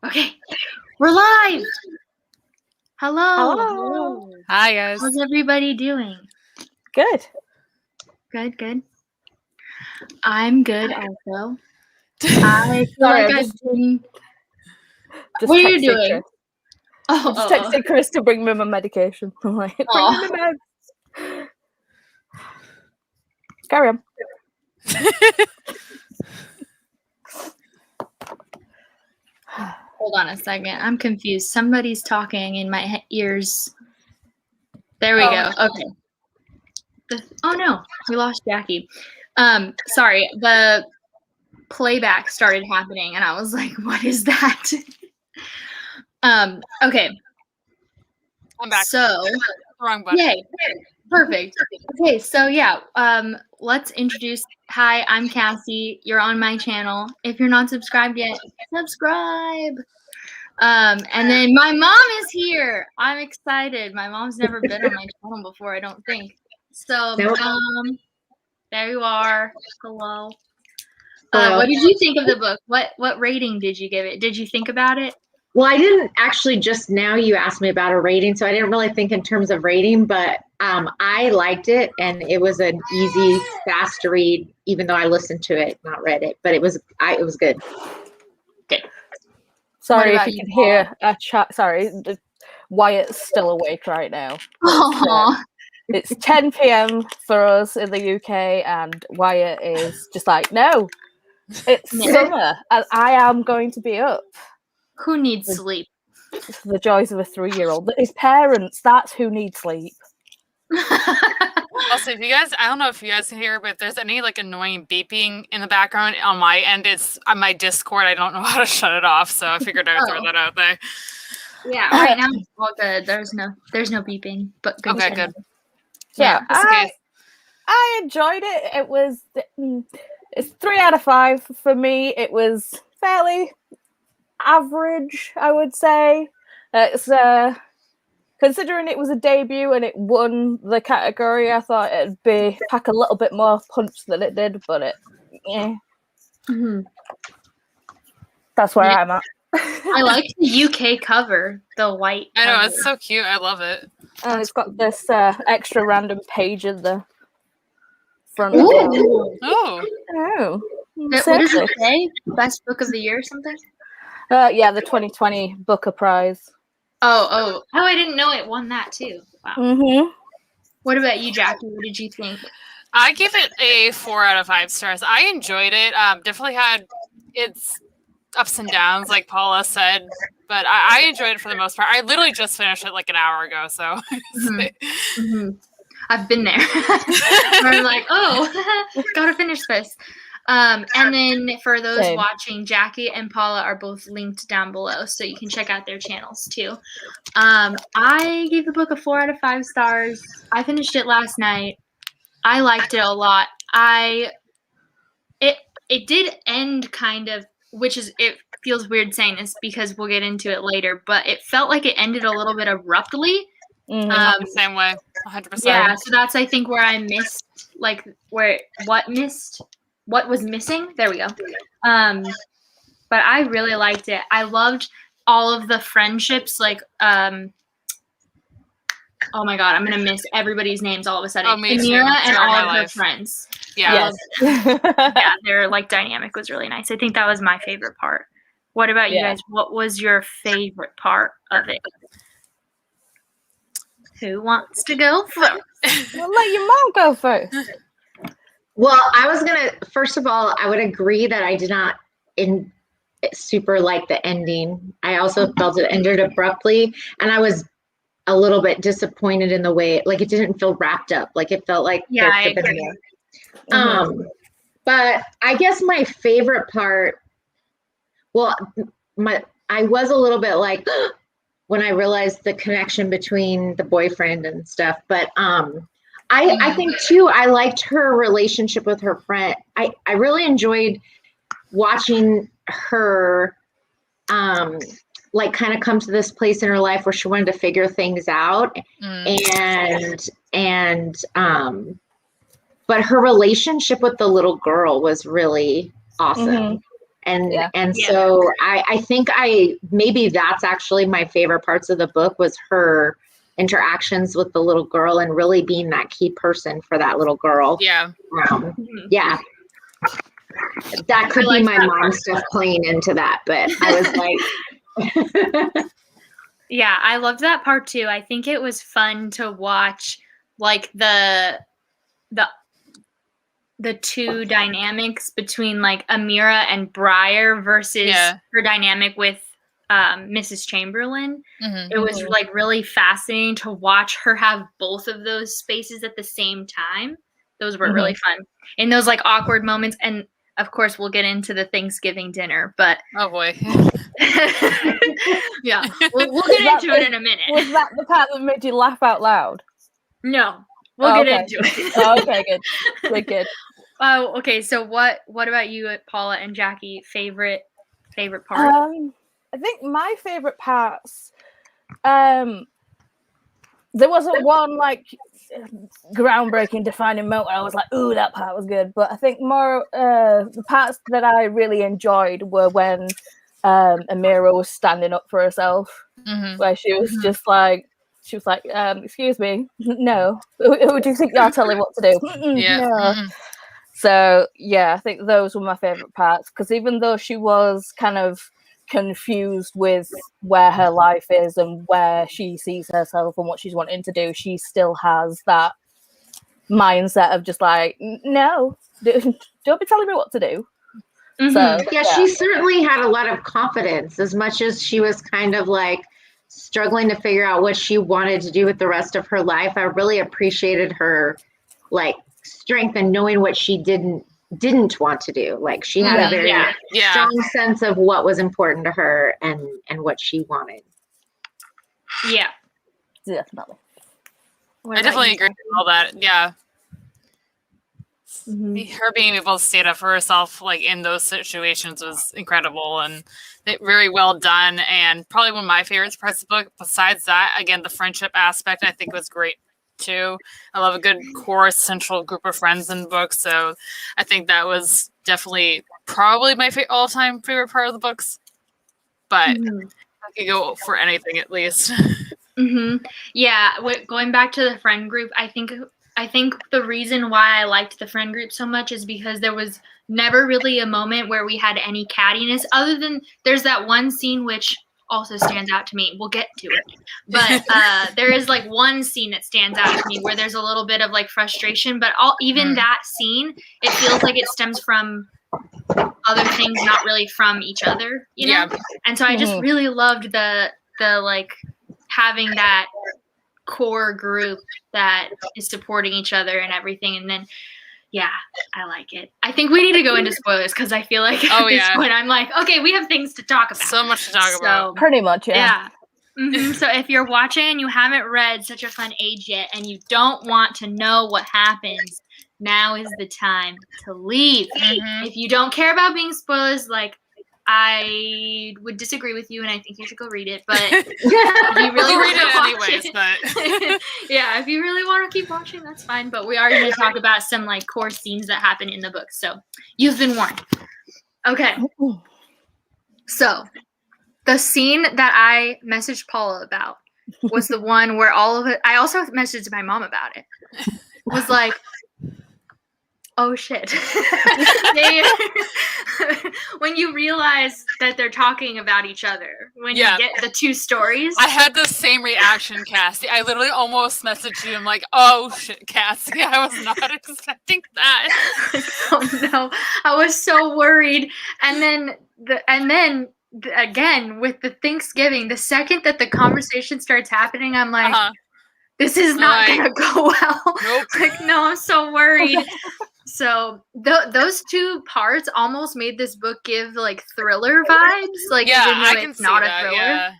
Okay, we're live. Hello. Hello. Hi, guys. How's everybody doing? Good. Good. I'm good also. I feel Sorry, like I'm I've been. Just What are you texting doing? Chris. I'm just texting Chris to bring me my medication. I'm like, bring me my meds. Carry on. Hold on a second. I'm confused. Somebody's talking in my ears. There we go. Okay. Oh no, we lost Jackie. Sorry. The playback started happening, and I was like, "What is that?" Okay. I'm back. So, Wrong button. yay. Perfect. Okay, so yeah, let's introduce. Hi, I'm Cassie. You're on my channel. If you're not subscribed yet, subscribe. And then my mom is here. I'm excited. My mom's never been on my channel before, I don't think. So, there you are. Hello. What did you think of the book? What rating did you give it? Did you think about it? Well, I didn't actually. Just now you asked me about a rating, so I didn't really think in terms of rating, but I liked it, and it was an easy, fast to read, even though I listened to it, not read it, but it was good. Good. Sorry if you can hear a chat. Sorry, Wyatt's still awake right now. It's 10 p.m. for us in the UK, and Wyatt is just like, no, it's summer, and I am going to be up. Who needs sleep? The joys of a 3-year-old. His parents, that's who need sleep. Also, if you guys, I don't know if you guys can hear, but if there's any like annoying beeping in the background on my end, it's on my Discord. I don't know how to shut it off, so I figured I would throw that out there. Yeah, right now it's all good. There's no beeping, but good. Okay, good. Yeah, I enjoyed it. It was it's 3 out of 5 for me. It was fairly average, I would say. It's considering it was a debut and it won the category, I thought it'd pack a little bit more punch than it did, but that's where I'm at. I like the UK cover, the white I know, cover. it's so cute. I love it. And it's got this extra random page in the front. Oh. What does it say? Best book of the year or something? Yeah, the 2020 Booker Prize. Oh! I didn't know it won that too. Wow. Mm-hmm. What about you, Jackie? What did you think? I give it a 4 out of 5 stars. I enjoyed it. Definitely had its ups and downs, like Paula said, but I enjoyed it for the most part. I literally just finished it like an hour ago, so. I've been there. I'm like, gotta finish this. And then for those watching, Jackie and Paula are both linked down below, so you can check out their channels too. I gave the book a 4 out of 5 stars. I finished it last night. I liked it a lot. It did end kind of, it feels weird saying this because we'll get into it later, but it felt like it ended a little bit abruptly. Same way, 100%. Yeah, so that's I think where I missed, like what was missing. There we go. But I really liked it. I loved all of the friendships, like oh my god, I'm gonna miss everybody's names all of a sudden. Amira and all of her friends. Yeah. Yeah, their like dynamic was really nice. I think that was my favorite part. What about you guys? What was your favorite part of it? Who wants to go first? Well, let your mom go first. Well, I was gonna. First of all, I would agree that I did not super like the ending. I also felt it ended abruptly, and I was a little bit disappointed in the way, like it didn't feel wrapped up. Like it felt like I agree. But I guess my favorite part. Well, I was a little bit like when I realized the connection between the boyfriend and stuff, but I think too, I liked her relationship with her friend. I really enjoyed watching her like kind of come to this place in her life where she wanted to figure things out. But her relationship with the little girl was really awesome. So I think maybe that's actually my favorite parts of the book was her interactions with the little girl and really being that key person for that little girl. Yeah. Yeah. That could be my mom stuff playing into that, but I was like, yeah, I loved that part too. I think it was fun to watch like the two dynamics between like Amira and Briar versus her dynamic with Mrs. Chamberlain. It was like really fascinating to watch her have both of those spaces at the same time. Those were really fun. In those like awkward moments, and of course we'll get into the Thanksgiving dinner, but oh boy. yeah, we'll get into it in a minute. Was that the part that made you laugh out loud? No, we'll get into it. Oh, okay, good. Oh, okay. So what about you, Paula and Jackie? Favorite part? I think my favorite parts. There wasn't one like groundbreaking, defining moment where I was like, "Ooh, that part was good." But I think more the parts that I really enjoyed were when Amira was standing up for herself, where she was just like, "Excuse me, no. Who do you think you're telling what to do?" No. So yeah, I think those were my favorite parts because even though she was kind of confused with where her life is and where she sees herself and what she's wanting to do, she still has that mindset of just like, no, don't be telling me what to do. So yeah, she certainly had a lot of confidence, as much as she was kind of like struggling to figure out what she wanted to do with the rest of her life. I really appreciated her like strength and knowing what she didn't want to do. Like she had a very strong sense of what was important to her and what she wanted. Yeah, definitely. I definitely agree with all that. Yeah. Her being able to stand up for herself like in those situations was incredible and very well done, and probably one of my favorite parts of the book. Besides that, again, the friendship aspect I think was great too. I love a good core central group of friends in the book, so I think that was definitely probably my all-time favorite part of the books. But I could go for anything at least. Yeah, going back to the friend group, I think the reason why I liked the friend group so much is because there was never really a moment where we had any cattiness, other than there's that one scene which also stands out to me. We'll get to it. But there is like one scene that stands out to me where there's a little bit of like frustration, but even that scene, it feels like it stems from other things, not really from each other, you know? And so I just really loved the like having that core group that is supporting each other and everything. And then I like it. I think we need to go into spoilers because I feel like at this point I'm like, okay, we have things to talk about. So much to talk about. Pretty much, So if you're watching and you haven't read Such a Fun Age yet and you don't want to know what happens, now is the time to leave. If you don't care about being spoilers, like I would disagree with you, and I think you should go read it. But if you really read it anyways, but if you really want to keep watching, that's fine. But we are going to talk about some like core scenes that happen in the book, so you've been warned. Okay. So the scene that I messaged Paula about was the one where all of it. I also messaged my mom about it. Was like, oh shit. When you realize that they're talking about each other, when you get the two stories. I had the same reaction, Cassie. I literally almost messaged you. I'm like, oh shit, Cassie, I was not expecting that. Oh no, I was so worried. And then again with the Thanksgiving, the second that the conversation starts happening, I'm like, this is not gonna go well. Nope. Like, no, I'm so worried. So those two parts almost made this book give like thriller vibes. Like, even though it's not a thriller.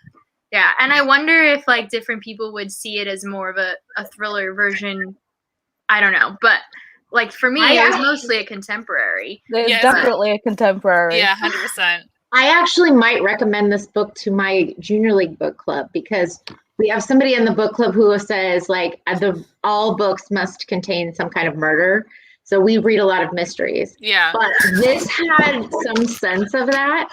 Yeah, and I wonder if like different people would see it as more of a thriller version. I don't know, but like for me, it was mostly a contemporary. It's definitely a contemporary. Yeah, 100%. I actually might recommend this book to my junior league book club because we have somebody in the book club who says like all books must contain some kind of murder. So we read a lot of mysteries. Yeah. But this had some sense of that.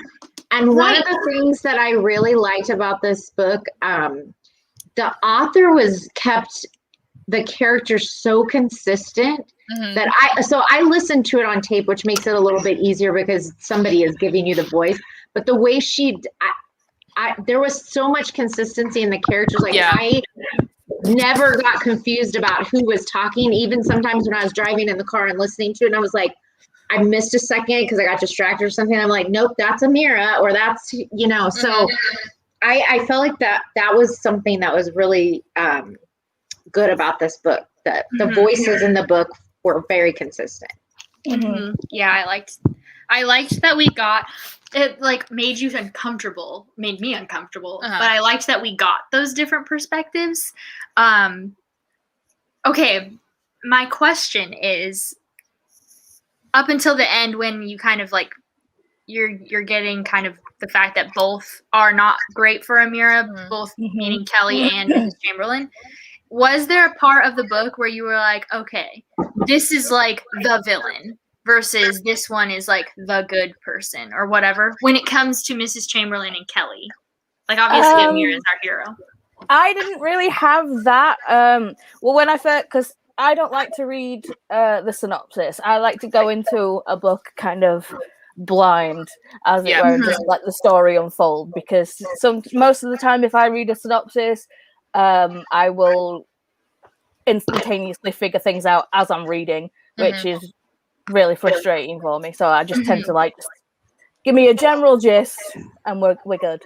And one of the things that I really liked about this book, the author kept the characters so consistent that I listened to it on tape, which makes it a little bit easier because somebody is giving you the voice. But the way there was so much consistency in the characters. Like I never got confused about who was talking. Even sometimes when I was driving in the car and listening to it, and I was like, I missed a second because I got distracted or something. I'm like, nope, that's Amira, or that's, so I felt like that was something that was really good about this book. That the voices in the book were very consistent. Yeah, I liked that we got it. Like made me uncomfortable, but I liked that we got those different perspectives. Okay, my question is, up until the end, when you kind of like you're getting kind of the fact that both are not great for Amira, both meaning Kelly and Mrs. Chamberlain. Was there a part of the book where you were like, okay, this is like the villain versus this one is like the good person or whatever when it comes to Mrs. Chamberlain and Kelly? Like obviously Amira is our hero. I didn't really have that. Well, when I first, because I don't like to read the synopsis. I like to go into a book kind of blind, as it were, and just let the story unfold. Because most of the time, if I read a synopsis, I will instantaneously figure things out as I'm reading, which is really frustrating for me. So I just tend to like give me a general gist, and we're good.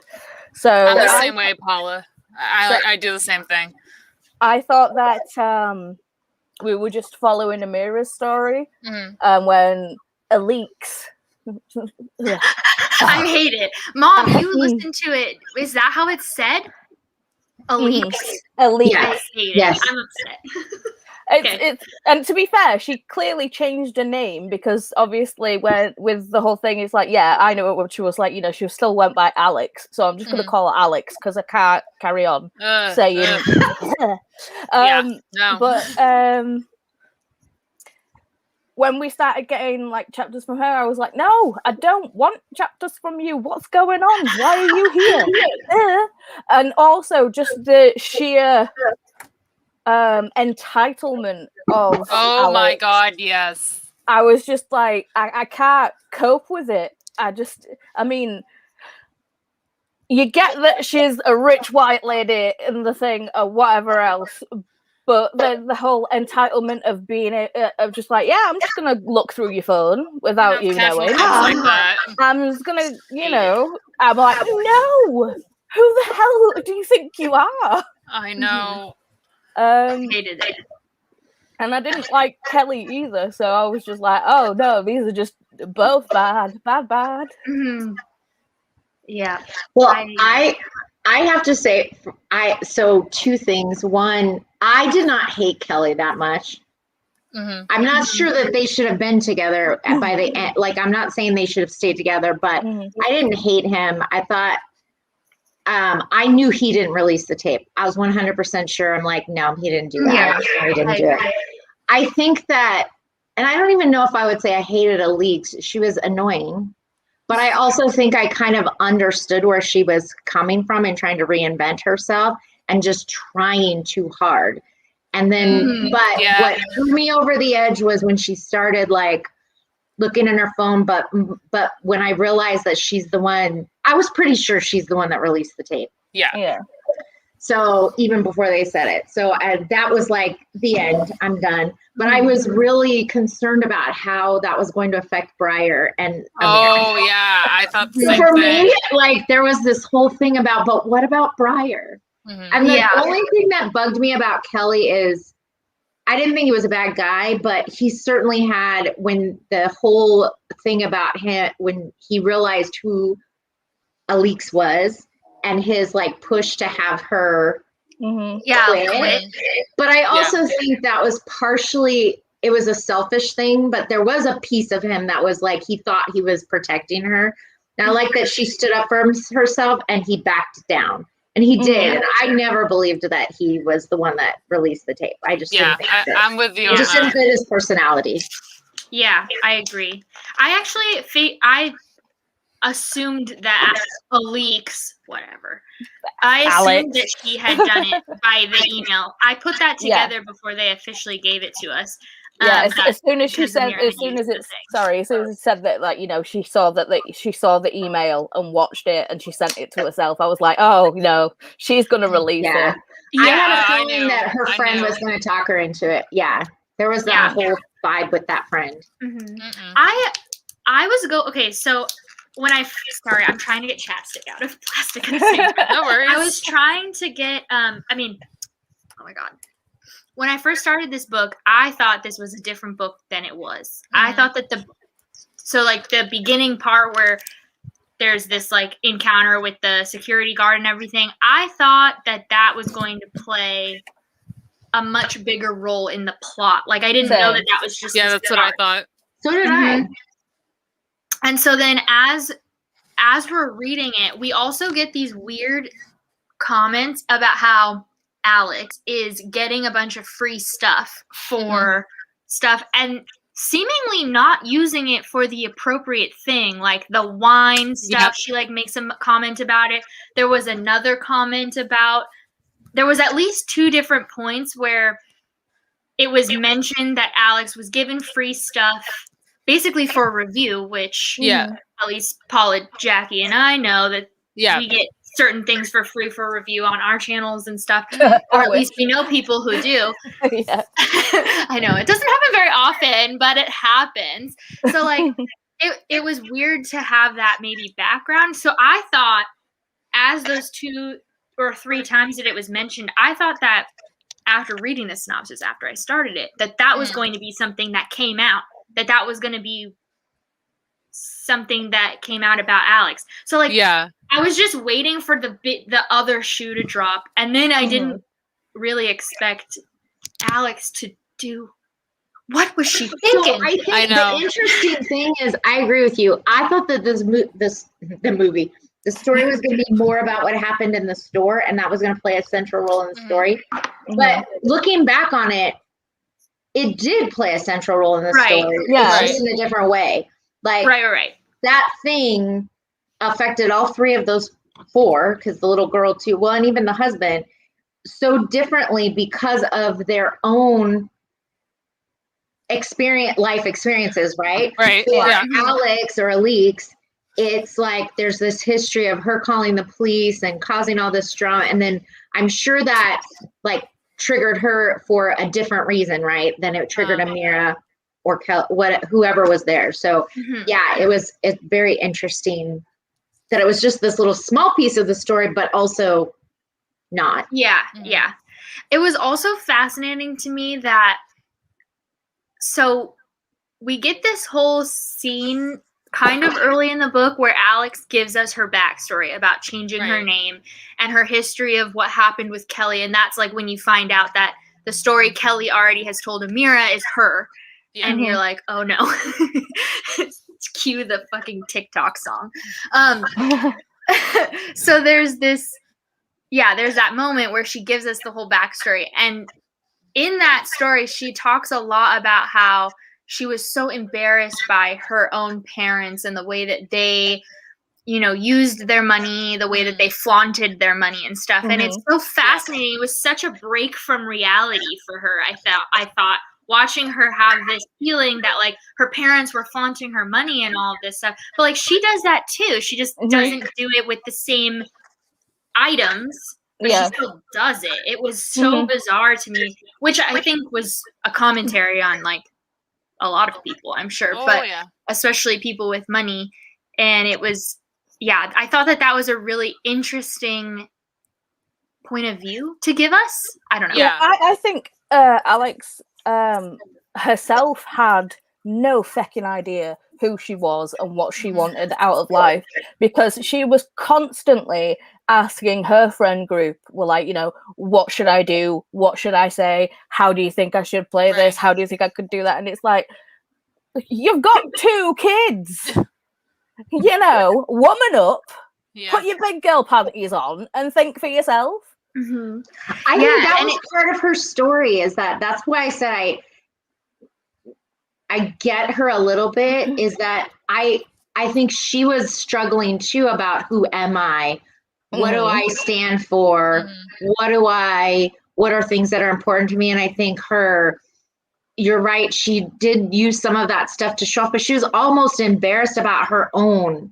So I'm the same way, Paula. I do the same thing. I thought that we were just following Amira's story, when Alix. I hate it, Mom. You listened to it. Is that how it's said? Alix. Alix. I hate it. I'm upset. It's and to be fair, she clearly changed her name because obviously with the whole thing, it's like, yeah, I know what she was like, she still went by Alex, so I'm just gonna call her Alex because I can't carry on saying no. But when we started getting like chapters from her, I was like, no, I don't want chapters from you. What's going on? Why are you here? And also just the sheer entitlement of Alex. My God, yes. I was just like, I can't cope with it. I mean, you get that she's a rich white lady in the thing or whatever else, but the whole entitlement of being of just like, yeah, I'm just gonna look through your phone without you knowing. Like that. I'm just gonna, I'm like, no, who the hell do you think you are? I know. Hated it. And I didn't like Kelly either, so I was just like, oh no, these are just both bad. Yeah. Well, I have to say, so two things. One, I did not hate Kelly that much. I'm not sure that they should have been together by the end. Like, I'm not saying they should have stayed together, but I didn't hate him. I thought, I knew he didn't release the tape. I was 100% sure. I'm like, no, he didn't do that. Yeah. He didn't do it. I think that, and I don't even know if I would say I hated Alix. She was annoying. But I also think I kind of understood where she was coming from and trying to reinvent herself and just trying too hard. And then, what threw me over the edge was when she started like looking in her phone. But when I realized that she's the one, I was pretty sure she's the one that released the tape. Yeah. So even before they said it. So that was like the end. I'm done. But I was really concerned about how that was going to affect Briar and Amira. Oh, yeah. I thought the same For thing. me, like there was this whole thing about, but what about Briar? And the only thing that bugged me about Kelly is I didn't think he was a bad guy, but he certainly had, when the whole thing about him, when he realized who Alix was and his like push to have her quit. But I also think that was partially, it was a selfish thing, but there was a piece of him that was like, he thought he was protecting her. And I like that she stood up for herself and he backed down. And he did. And I never believed that he was the one that released the tape. I just didn't think I'm with you. It just didn't fit his personality. Yeah, I agree. I assumed that Alex, whatever. I assumed that she had done it by the email. I put that together before they officially gave it to us. Yeah, as soon as she said, as soon as it said that, like, you know, she saw the email and watched it, and she sent it to herself. I was like, oh no, she's gonna release it. I had a feeling that her friend was going to talk her into it. Yeah, there was that whole vibe with that friend. I was okay. So when sorry, I'm trying to get chapstick out of plastic. No worries. I was trying to get. I mean, oh my god. When I first started this book, I thought this was a different book than it was. I thought that the beginning part where there's this like encounter with the security guard and everything, I thought that was going to play a much bigger role in the plot. Like I didn't know that was just that's what I thought. So did I. And so then as we're reading it, we also get these weird comments about how Alex is getting a bunch of free stuff for stuff and seemingly not using it for the appropriate thing, like the wine stuff. She like makes a comment about it. There was another comment about, there was at least 2 different points where it was mentioned that Alex was given free stuff basically for review, which at least Paula, Jackie, and I know that we get certain things for free for review on our channels and stuff, or at least we know people who do. I know it doesn't happen very often, but it happens. So like it was weird to have that maybe background. So I thought as those 2 or 3 times that it was mentioned, I thought that after reading the synopsis, after I started it, that was going to be something that came out, that was going to be something that came out about Alex. So like I was just waiting for the other shoe to drop, and then I didn't really expect Alex to do. What was she thinking? So I think the interesting thing is, I agree with you. I thought that the story was going to be more about what happened in the store, and that was going to play a central role in the story. But looking back on it, it did play a central role in the story. Yeah, just in a different way. Like that thing affected all 3 of those 4, because the little girl too, well, and even the husband, so differently because of their own life experiences, right? Right. So Alex or Alex, it's like there's this history of her calling the police and causing all this drama, and then I'm sure that like triggered her for a different reason, right? Than it triggered Amira or whoever was there. So it's very interesting that it was just this little small piece of the story, but also not. Yeah. It was also fascinating to me that, so we get this whole scene kind of early in the book where Alex gives us her backstory about changing her name and her history of what happened with Kelly. And that's like when you find out that the story Kelly already has told Amira is her. And you're like, oh no. Cue the fucking TikTok song. So there's that moment where she gives us the whole backstory. And in that story, she talks a lot about how she was so embarrassed by her own parents and the way that they, used their money, the way that they flaunted their money and stuff. And it's so fascinating. It was such a break from reality for her. I thought watching her have this feeling that like her parents were flaunting her money and all of this stuff, but like she does that too. She just doesn't do it with the same items, but she still does it. It was so bizarre to me, which I think was a commentary on like a lot of people, I'm sure, especially people with money. And it was, I thought that was a really interesting point of view to give us. I don't know. Yeah, I think Alex herself had no fucking idea who she was and what she wanted out of life, because she was constantly asking her friend group, what should I do? What should I say? How do you think I should play this? How do you think I could do that? And it's like, you've got 2 kids, woman up, put your big girl panties on and think for yourself. I think that was part of her story, is that's why I said I get her a little bit is that I think she was struggling too about who am I? What do I stand for? What are things that are important to me? And I think you're right. She did use some of that stuff to show off, but she was almost embarrassed about her own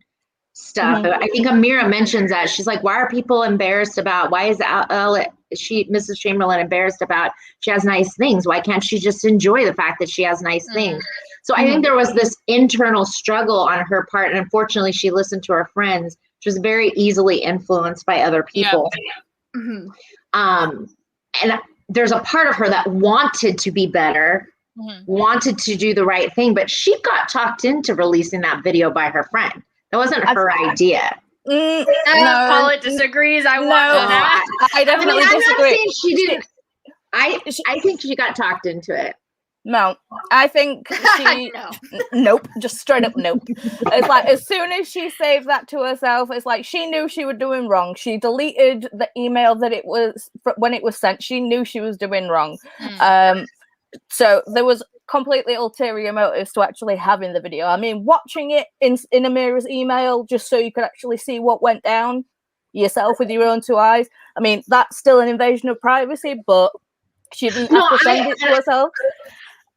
stuff. I think Amira mentions that. She's like, why are people embarrassed about, why is Mrs. Chamberlain embarrassed about she has nice things? Why can't she just enjoy the fact that she has nice things? So I think there was this internal struggle on her part. And unfortunately, she listened to her friends. She was very easily influenced by other people. And there's a part of her that wanted to be better, wanted to do the right thing, but she got talked into releasing that video by her friend. That wasn't her idea. No. Paula disagrees. I definitely disagree. I'm not saying she didn't. I think she got talked into it. No, I think she. Nope, just straight up nope. It's like as soon as she saved that to herself, it's like she knew she was doing wrong. She deleted the email that it was when it was sent. She knew she was doing wrong. So there was completely ulterior motives to actually having the video. I mean, watching it in Amira's email just so you could actually see what went down yourself with your own two eyes. I mean, that's still an invasion of privacy, but she didn't have to send it to herself.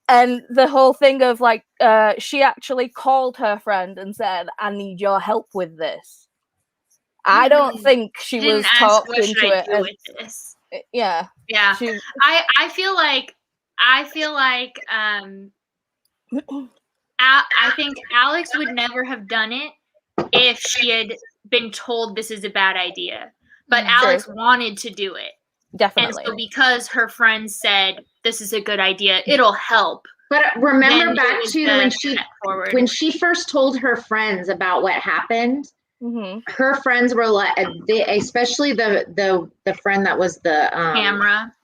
And the whole thing of like, she actually called her friend and said, I need your help with this. I don't think she was talked into it. Yeah. I feel like I think Alex would never have done it if she had been told this is a bad idea. But Alex wanted to do it. Definitely. And so because her friends said this is a good idea, it'll help. But remember back to when she first told her friends about what happened, her friends were like, especially the friend that was the Tamara.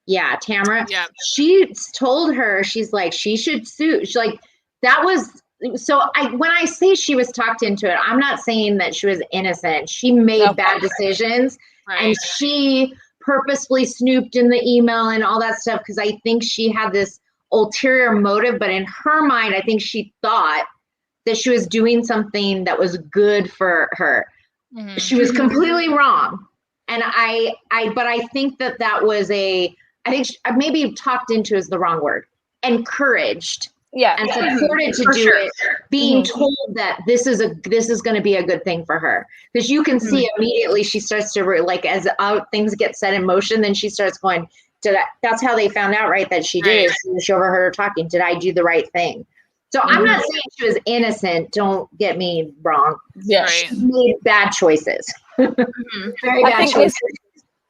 Yeah, Tamara. Yeah. She told her, she's like, she should sue. She's like, that was, so when I say she was talked into it, I'm not saying that she was innocent. She made bad decisions and she purposefully snooped in the email and all that stuff because I think she had this ulterior motive, but in her mind, I think she thought that she was doing something that was good for her. She was completely wrong. And but I think that was I think maybe talked into is the wrong word, encouraged and supported to do it, being told that this is going to be a good thing for her. Because you can see immediately she starts to like, as things get set in motion, then she starts going, that's how they found out, right? That she did. She overheard her talking. Did I do the right thing? So I'm not saying she was innocent. Don't get me wrong. Yeah. She made bad choices. Very bad choices.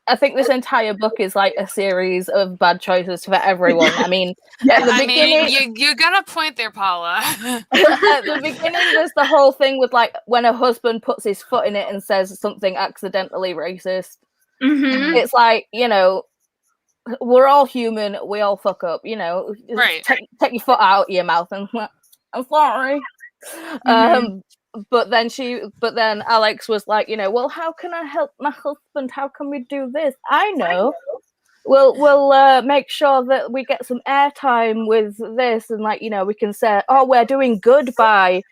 I think this entire book is like a series of bad choices for everyone. I mean, at the beginning, you got a point there, Paula. At the beginning, there's the whole thing with like when a husband puts his foot in it and says something accidentally racist. It's like, you know, we're all human. We all fuck up. You know, take your foot out of your mouth and I'm sorry. But then Alex was like, you know, well, how can I help my husband? How can we do this? I know. We'll make sure that we get some airtime with this, and like, you know, we can say, oh, we're doing good by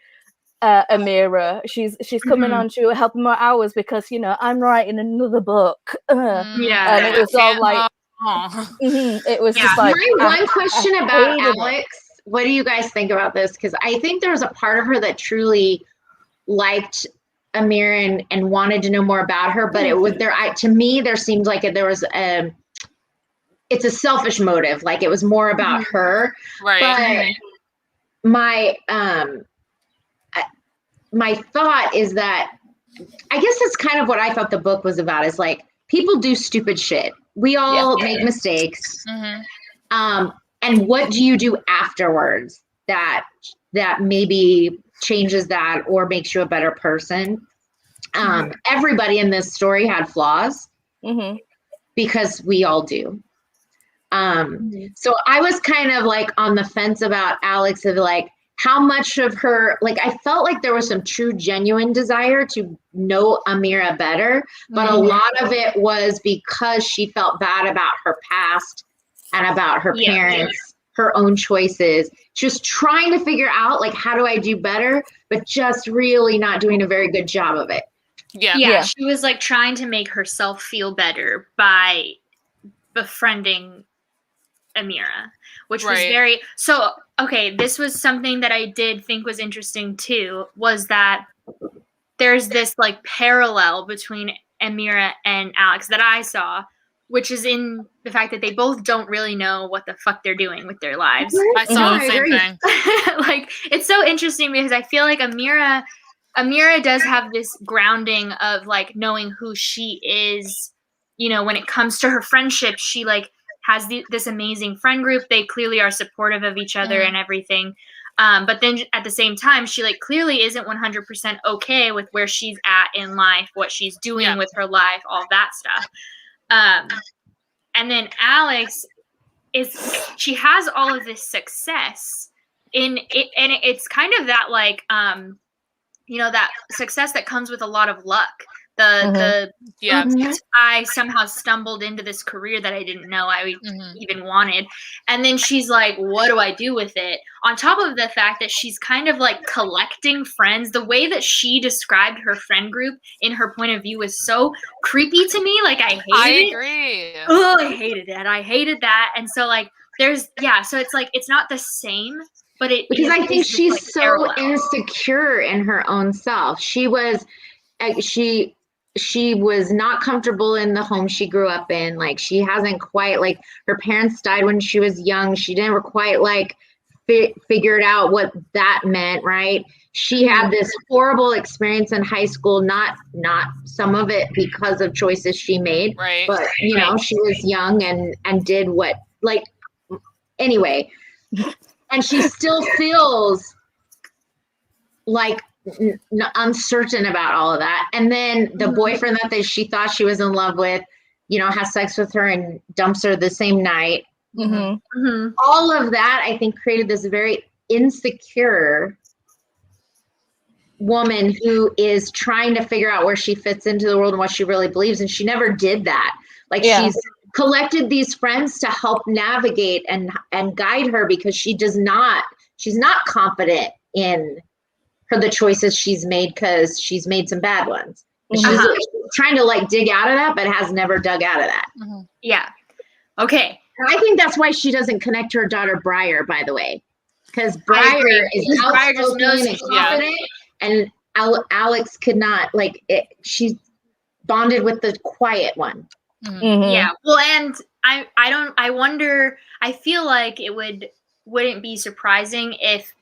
Amira. She's coming on to help more hours because, you know, I'm writing another book. And it was all like, it was just like. My one question about Alex. What do you guys think about this? Because I think there was a part of her that truly liked Amira and wanted to know more about her, but it was there. To me, there seemed like there was it's a selfish motive. Like it was more about her. Right. But my thought is that I guess that's kind of what I thought the book was about. Is like people do stupid shit. We all make mistakes. And what do you do afterwards that maybe changes that or makes you a better person? Everybody in this story had flaws because we all do. So I was kind of like on the fence about Alex of like how much of her, like I felt like there was some true genuine desire to know Amira better, but a lot of it was because she felt bad about her past and about her parents, her own choices, just trying to figure out like, how do I do better, but just really not doing a very good job of it. Yeah, she was like trying to make herself feel better by befriending Amira, which was very, so, okay, this was something that I did think was interesting too, was that there's this like parallel between Amira and Alex that I saw, which is in the fact that they both don't really know what the fuck they're doing with their lives. I saw the same thing. Like, it's so interesting because I feel like Amira does have this grounding of like knowing who she is, you know, when it comes to her friendship. She like has this amazing friend group. They clearly are supportive of each other and everything. But then at the same time, she like clearly isn't 100% okay with where she's at in life, what she's doing with her life, all that stuff. And then Alex she has all of this success in it, and it's kind of that like, you know, that success that comes with a lot of luck. I somehow stumbled into this career that I didn't know I even wanted. And then she's like, what do I do with it? On top of the fact that she's kind of like collecting friends. The way that she described her friend group in her point of view was so creepy to me. Like, I agree. Oh, I hated it. I hated that. And so like, so it's like, it's not the same, but because I think she's like so parallel. Insecure in her own self. She was not comfortable in the home she grew up in. Like, she hasn't quite, like, her parents died when she was young. She never quite like figured out what that meant, right? She had this horrible experience in high school, not some of it because of choices she made, right? But you know, she was young and did what, like, anyway, and she still feels like uncertain about all of that. And then the boyfriend that she thought she was in love with, you know, has sex with her and dumps her the same night. All of that, I think, created this very insecure woman who is trying to figure out where she fits into the world and what she really believes. And she never did that. Like, she's collected these friends to help navigate and guide her, because she's not confident in the choices she's made, because she's made some bad ones. She's trying to like dig out of that, but has never dug out of that. Yeah. Okay. And I think that's why she doesn't connect to her daughter Briar, by the way, because Briar is outspoken and confident, and Alex could not, like, it. She's bonded with the quiet one. Yeah. Well, and I wonder. I feel like it wouldn't be surprising if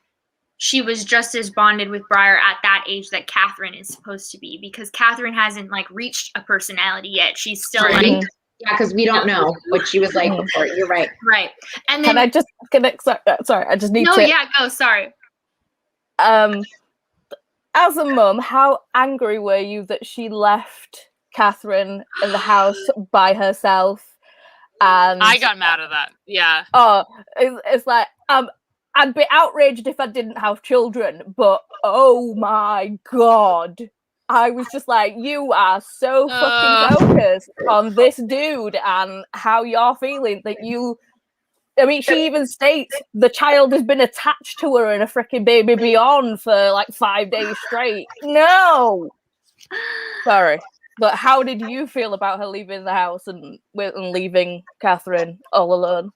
she was just as bonded with Briar at that age that Catherine is supposed to be, because Catherine hasn't like reached a personality yet. She's still like, because we don't know what she was like before. You're right. Right. And then sorry, I just need to. No, yeah, go. Sorry. As a mum, how angry were you that she left Catherine in the house by herself? And I got mad at that. Yeah. Oh, it's like I'd be outraged if I didn't have children, but oh my God. I was just like, you are so fucking focused on this dude and how you're feeling that she even states the child has been attached to her in a freaking baby beyond for like 5 days straight. No. Sorry. But how did you feel about her leaving the house and leaving Catherine all alone?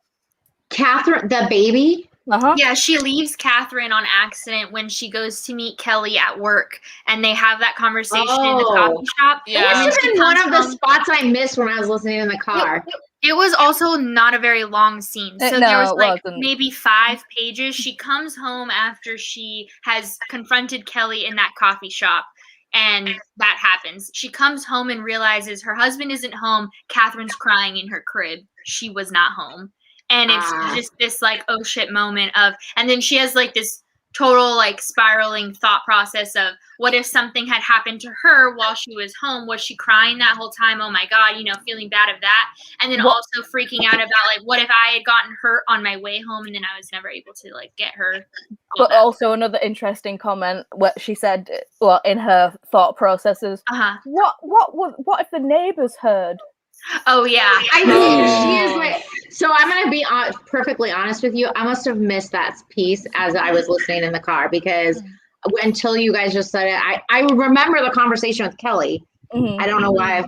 Catherine, the baby? Yeah, she leaves Catherine on accident when she goes to meet Kelly at work, and they have that conversation in the coffee shop. Yeah, that must have been one of the spots I missed when I was listening in the car. It was also not a very long scene, so there was like maybe 5 pages. She comes home after she has confronted Kelly in that coffee shop, and that happens. She comes home and realizes her husband isn't home. Catherine's crying in her crib. She was not home. And it's just this like, oh shit moment of, and then she has like this total like spiraling thought process of, what if something had happened to her while she was home? Was she crying that whole time? Oh my God, feeling bad of that. And then also freaking out about like, what if I had gotten hurt on my way home and then I was never able to like get her? But also another interesting comment, what she said, in her thought processes. What if the neighbors heard? Oh yeah. I mean, she is like. So I'm gonna be perfectly honest with you. I must have missed that piece as I was listening in the car because until you guys just said it, I remember the conversation with Kelly. I don't know why.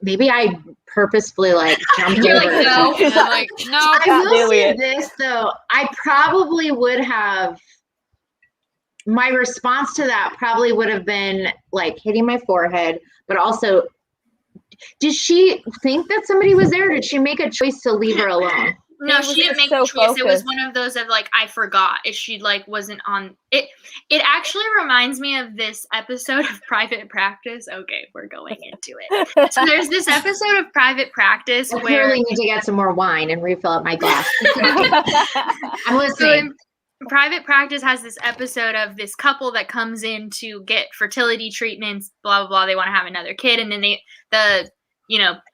Maybe I purposefully like jumped over. Like, no. No. I will say this though. I probably would have. My response to that probably would have been like hitting my forehead, but also, did she think that somebody was there? Or did she make a choice to leave her alone? No, she didn't make a choice. Focused. It was one of those of like, I forgot if she like wasn't on it. It actually reminds me of this episode of Private Practice. Okay, we're going into it. So there's this episode of Private Practice where I clearly need to get some more wine and refill up my glass. I'm listening. So Private Practice has this episode of this couple that comes in to get fertility treatments, blah, blah, blah. They want to have another kid. And then the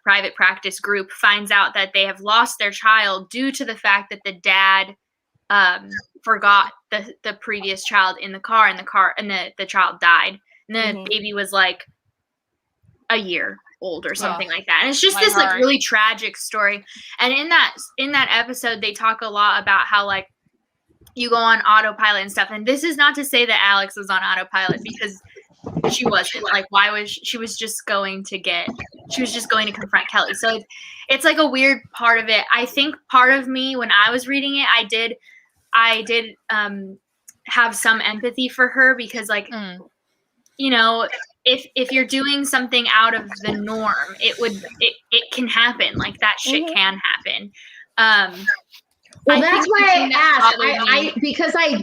private practice group finds out that they have lost their child due to the fact that the dad forgot the previous child in the car and the child died. And the baby was like a year old or something like that. And it's just this like really tragic story. And in that episode, they talk a lot about how like you go on autopilot and stuff. And this is not to say that Alex was on autopilot because she wasn't. Like, why was she was just going to confront Kelly. So it's like a weird part of it. I think part of me when I was reading it, I did have some empathy for her because like, if you're doing something out of the norm, it can happen. Like that shit can happen. Well, that's why I asked. Because I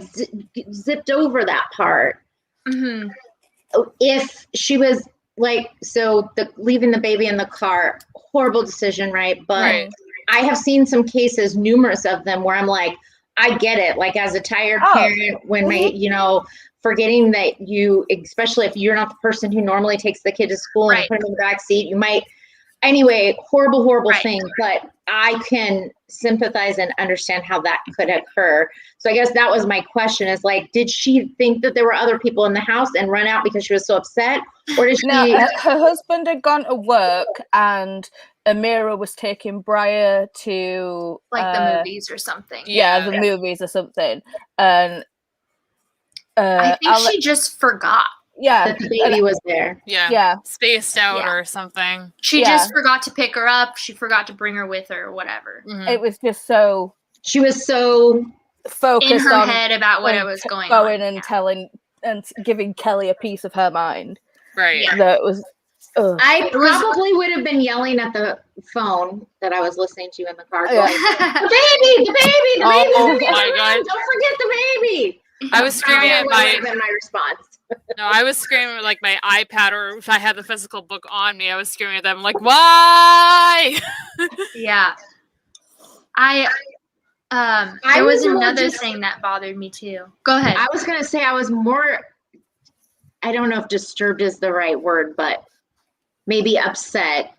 zipped over that part. Mm-hmm. If she was like, leaving the baby in the car, horrible decision, right? But I have seen some cases, numerous of them, where I'm like, I get it. Like as a tired parent, when forgetting that especially if you're not the person who normally takes the kid to school and put him in the back seat, you might. Anyway, horrible thing, but I can sympathize and understand how that could occur. So I guess that was my question is like, did she think that there were other people in the house and run out because she was so upset? Or did she? No, her husband had gone to work and Amira was taking Briar to like the movies or something. Yeah, the movies or something. And I think she just forgot. Yeah, that the baby was there. Yeah. Spaced out or something. She just forgot to pick her up. She forgot to bring her with her or whatever. Mm-hmm. It was just so. She was so focused in her head about what was going on. Going and telling and giving Kelly a piece of her mind. Right. Yeah. That was. I probably would have been yelling at the phone that I was listening to in the car. Going, the baby! Oh my God. Don't forget the baby! I was screaming at my response. No, I was screaming at like my iPad, or if I had the physical book on me, I was screaming at them like, "Why?" Yeah, there was another thing that bothered me too. Go ahead. I was gonna say I was more. I don't know if disturbed is the right word, but maybe upset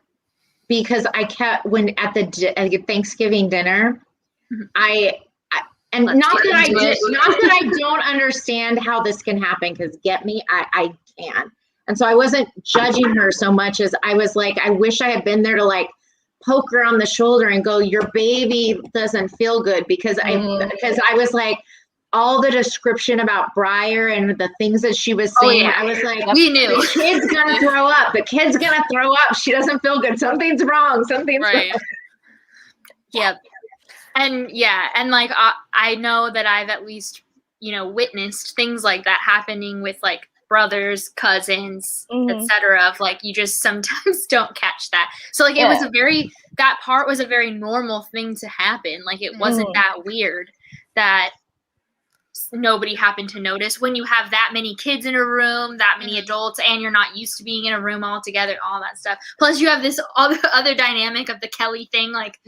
because I kept at the Thanksgiving dinner, And not that I don't understand how this can happen, because I can. And so I wasn't judging her so much as I was like, I wish I had been there to like poke her on the shoulder and go, your baby doesn't feel good, because I was like, all the description about Briar and the things that she was saying, I was like, we knew the kid's gonna throw up. The kid's gonna throw up. She doesn't feel good. Something's wrong. Something's wrong. Yep. And like I know that I've at least witnessed things like that happening with like brothers, cousins, etc. Of like you just sometimes don't catch that. So like it was that part was a very normal thing to happen. Like it wasn't that weird that nobody happened to notice when you have that many kids in a room, that many adults, and you're not used to being in a room all together, all that stuff. Plus you have this other dynamic of the Kelly thing, like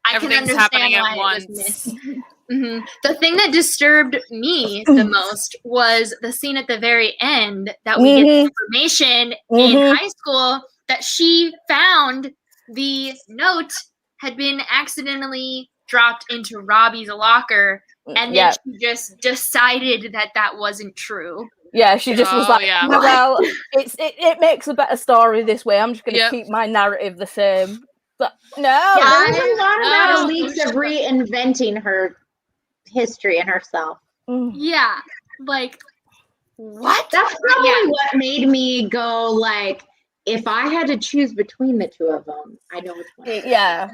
I can understand happening why at once. It was missed. The thing that disturbed me the most was the scene at the very end that we get information in high school that she found the note had been accidentally dropped into Robbie's locker, and then she just decided that wasn't true. Yeah, she just was like, yeah. well, it makes a better story this way. I'm just going to keep my narrative the same. But no, there was a lot about no. Alix of reinventing her history and herself. Yeah, like what? That's probably what made me go like, if I had to choose between the two of them, I know which one. Yeah.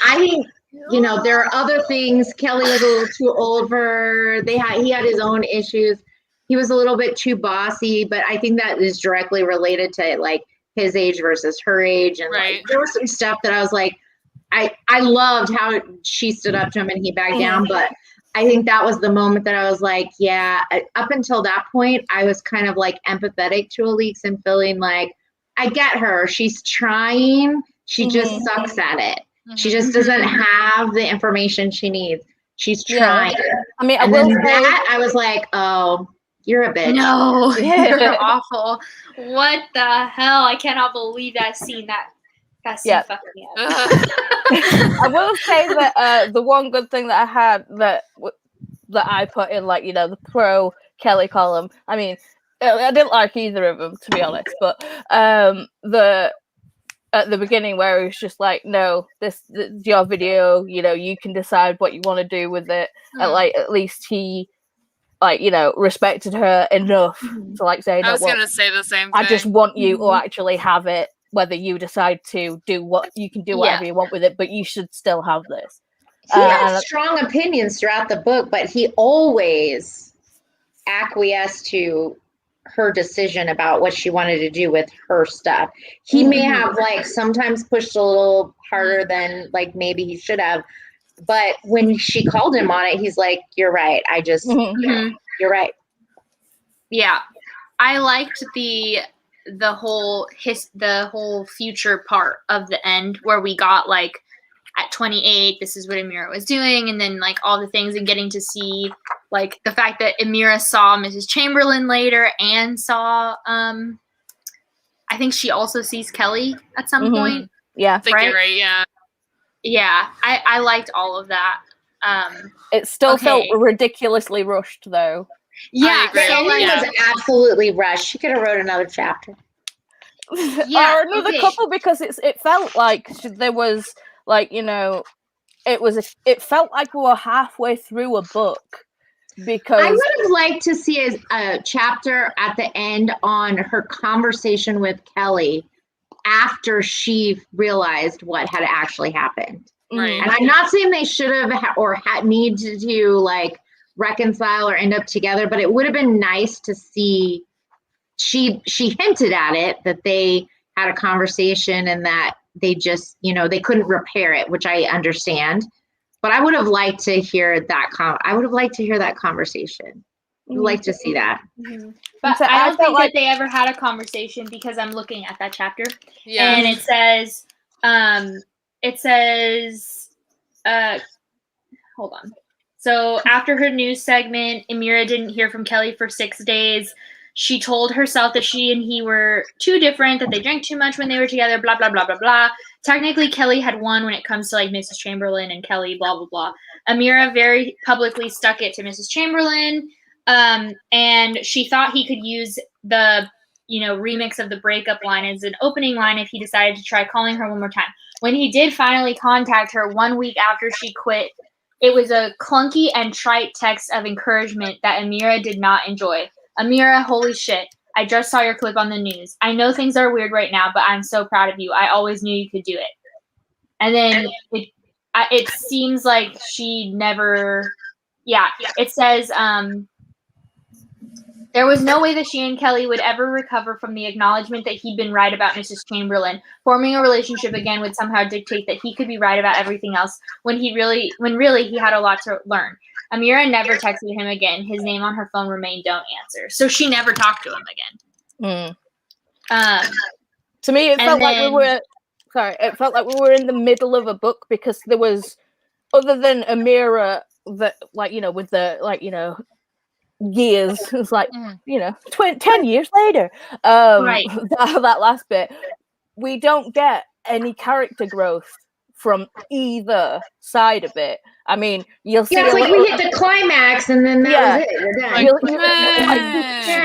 I, you know, there are other things. Kelly was a little too old for her. He had his own issues. He was a little bit too bossy, but I think that is directly related to like his age versus her age. And like, there was some stuff that I was like, I loved how she stood up to him and he backed down, but I think that was the moment that I was like, yeah, up until that point, I was kind of like empathetic to Alix and feeling like, I get her. She's trying. She just sucks at it. She just doesn't have the information she needs. She's trying. I mean, and then I was like, oh, you're a bitch. No, you're awful. What the hell? I cannot believe that scene. That scene fucked me up. I will say that the one good thing that I had that I put in, like, you know, the pro Kelly column. I mean, I didn't like either of them, to be honest, but at the beginning where it was just like, no, this is your video, you know, you can decide what you want to do with it. And like, at least he, like, you know, respected her enough to like say, no, I was gonna say the same thing. I just want you to actually have it, whether you decide to do what you can do whatever you want with it, but you should still have this. He had strong opinions throughout the book, but he always acquiesced to her decision about what she wanted to do with her stuff. He may have like sometimes pushed a little harder than like maybe he should have, but when she called him on it, he's like, you're right. I just, you're right. Yeah. I liked the whole future part of the end where we got like at 28, this is what Amira was doing, and then like all the things and getting to see like the fact that Amira saw Mrs. Chamberlain later and saw I think she also sees Kelly at some point. Yeah. I think you're right, yeah. Yeah. I liked all of that. It still felt ridiculously rushed though. Yeah, Kelly was absolutely rushed. She could have wrote another chapter. Or another couple, because it felt like there was like, you know, it felt like we were halfway through a book. Because I would have liked to see a chapter at the end on her conversation with Kelly after she realized what had actually happened. Right. And I'm not saying they should have needed to like reconcile or end up together, but it would have been nice to see. She hinted at it, that they had a conversation and that they just, you know, they couldn't repair it, which I understand. But I would have liked to hear that. I would have liked to hear that conversation. I would like to see that. But so I don't think that they ever had a conversation, because I'm looking at that chapter. Yeah. And it says, hold on. So after her news segment, Amira didn't hear from Kelly for 6 days. She told herself that she and he were too different, that they drank too much when they were together, blah, blah, blah, blah, blah. Technically, Kelly had won when it comes to like Mrs. Chamberlain and Kelly, blah, blah, blah. Amira very publicly stuck it to Mrs. Chamberlain. And she thought he could use the, you know, remix of the breakup line as an opening line if he decided to try calling her one more time. When he did finally contact her 1 week after she quit, it was a clunky and trite text of encouragement that Amira did not enjoy. Amira, holy shit. I just saw your clip on the news. I know things are weird right now, but I'm so proud of you. I always knew you could do it. And then it seems like she never, it says, there was no way that she and Kelly would ever recover from the acknowledgement that he'd been right about Mrs. Chamberlain. Forming a relationship again would somehow dictate that he could be right about everything else when really he had a lot to learn. Amira never texted him again. His name on her phone remained "Don't answer." So she never talked to him again. To me, it felt like we were. Sorry, it felt like we were in the middle of a book, because there was, other than Amira, that, like, you know, with the, like, you know, years. It's like, you know, 10 years later. Right. That last bit, we don't get any character growth from either side of it. I mean, you'll see. Yeah, it's like we hit the climax, and then that was it. We're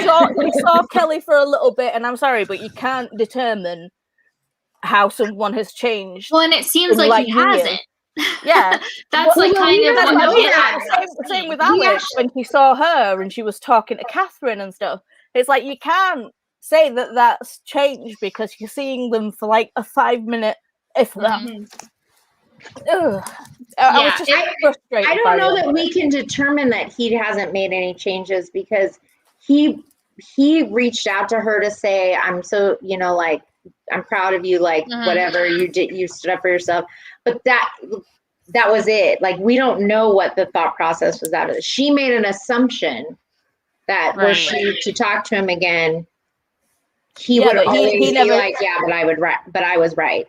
done. You saw Kelly for a little bit, and I'm sorry, but you can't determine how someone has changed. Well, and it seems like he hasn't. Yeah, that's well, kind of what you same with Alex when she saw her and she was talking to Catherine and stuff. It's like you can't say that that's changed because you're seeing them for like a 5-minute, if that. I was just frustrated. I don't know that we can determine that he hasn't made any changes because he reached out to her to say, I'm so, like, I'm proud of you, like, whatever you did, you stood up for yourself. But that was it. Like, we don't know what the thought process was out of it. She made an assumption that were she to talk to him again, he would always be like, yeah, but I was right.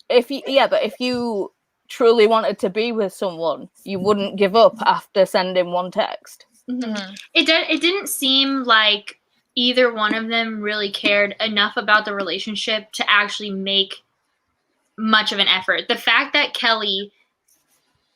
But if you truly wanted to be with someone, you wouldn't give up after sending one text. It didn't seem like either one of them really cared enough about the relationship to actually make much of an effort. The fact that Kelly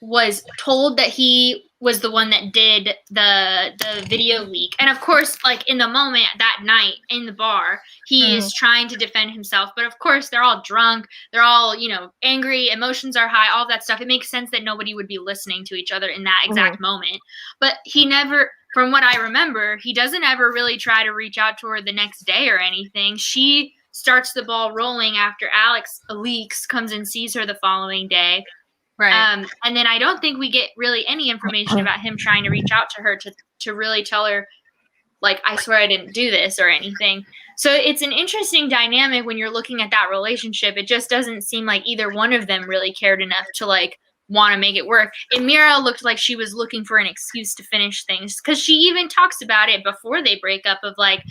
was told that he was the one that did the video leak, and of course, like in the moment that night in the bar, he is trying to defend himself, but of course they're all drunk, they're all angry, emotions are high, all that stuff. It makes sense that nobody would be listening to each other in that exact moment, but he never, from what I remember, he doesn't ever really try to reach out to her the next day or anything. She starts the ball rolling after Alex comes and sees her the following day. Right. And then I don't think we get really any information about him trying to reach out to her to really tell her, like, I swear I didn't do this or anything. So it's an interesting dynamic when you're looking at that relationship. It just doesn't seem like either one of them really cared enough to, like, want to make it work. And Mira looked like she was looking for an excuse to finish things, because she even talks about it before they break up of, like,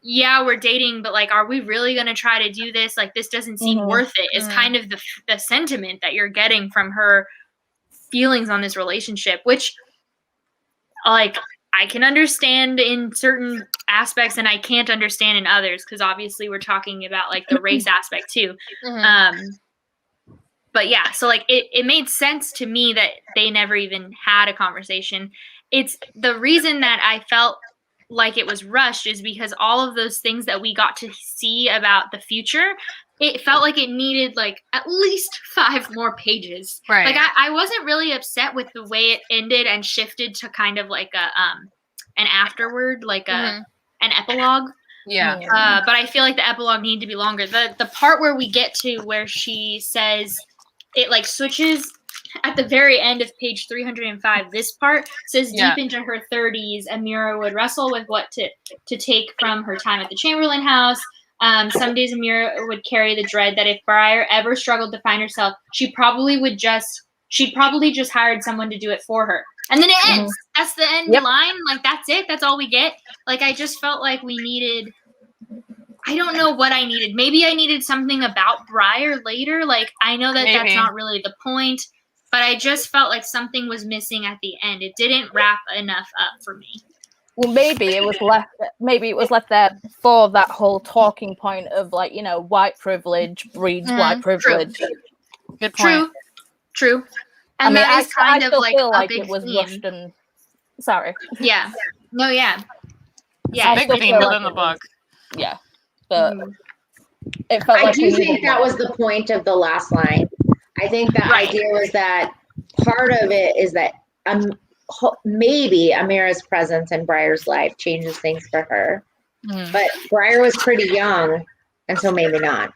yeah, we're dating, but, like, are we really going to try to do this? Like, this doesn't seem worth it, is kind of the sentiment that you're getting from her feelings on this relationship, which, like, I can understand in certain aspects and I can't understand in others, because obviously we're talking about, like, the race aspect too. But yeah, so, like, it made sense to me that they never even had a conversation. It's the reason that I felt like it was rushed is because all of those things that we got to see about the future, it felt like it needed, like, at least 5 more pages. Right. Like, I wasn't really upset with the way it ended and shifted to kind of like a an afterward, like an epilogue. Yeah. But I feel like the epilogue needed to be longer. The part where we get to where she says it, like, switches at the very end of page 305, this part says deep into her 30s, Amira would wrestle with what to take from her time at the Chamberlain house. Some days Amira would carry the dread that if Briar ever struggled to find herself, she'd probably just hired someone to do it for her. And then it ends. That's the end line. Like, that's it. That's all we get. Like, I just felt like we needed, I don't know what I needed. Maybe I needed something about Briar later. Like, I know that that's not really the point, but I just felt like something was missing at the end. It didn't wrap enough up for me. Well, maybe it was left there for that whole talking point of, like, white privilege breeds white privilege. True. Good point. True. And I mean, that is kind of like feel a like big it was theme. rushed and sorry. Yeah. No, yeah. Yeah, big theme within the book. Yeah. But it felt I do think that was the point of the last line. I think the idea was that part of it is that maybe Amira's presence in Briar's life changes things for her. But Briar was pretty young, and so maybe not.